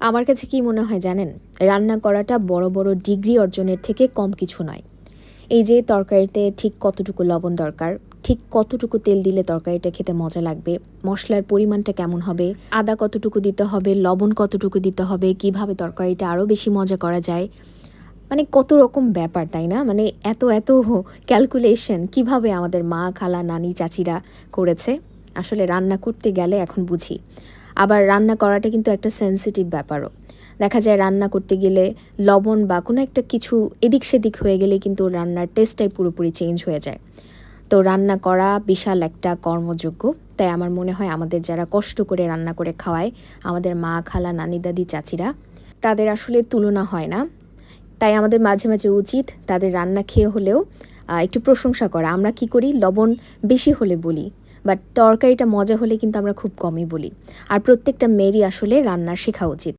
আমার কাছে কি মনে হয় জানেন? রান্না করাটা বড়, বড় ডিগ্রি অর্জনের থেকে কম কিছু নয়। এই যে তরকারিতে ঠিক কতটুকু লবণ দরকার, ঠিক কতটুকু তেল দিলে তরকারিটা খেতে মজা লাগবে, মসলার পরিমাণটা কেমন হবে, আদা কতটুকু দিতে হবে, লবণ কতটুকু দিতে হবে, কিভাবে তরকারিটা আরও বেশি মজা করা যায়। মানে কত রকম ব্যাপার, তাই না? মানে এত ক্যালকুলেশন কিভাবে আমাদের মা, খালা, নানি, চাচিরা করেছে। আসলে রান্না করতে গেলে এখন বুঝি। আবার রান্না করাটা কিন্তু একটা সেনসিটিভ ব্যাপারও। দেখা যায় রান্না করতে গেলে লবণ বা কোনো একটা কিছু এদিক সেদিক হয়ে গেলে কিন্তু রান্নার টেস্টটাই পুরোপুরি চেঞ্জ হয়ে যায়। তো রান্না করা বিশাল একটা কর্মযোগ্য। তাই আমার মনে হয় আমাদের যারা কষ্ট করে রান্না করে খাওয়ায়, আমাদের মা, খালা, নানি, দাদি, চাচিরা, তাদের আসলে তুলনা হয় না। তাই আমাদের মাঝে, মাঝে উচিত তাদের রান্না খেয়ে হলেও একটু প্রশংসা করা। আমরা কি করি? লবণ বেশি হলে বলি। বাট তরকারিটা মজা হলে কিন্তু আমরা খুব কমই বলি। আর প্রত্যেকটা মেয়েরই আসলে রান্না শেখা উচিত।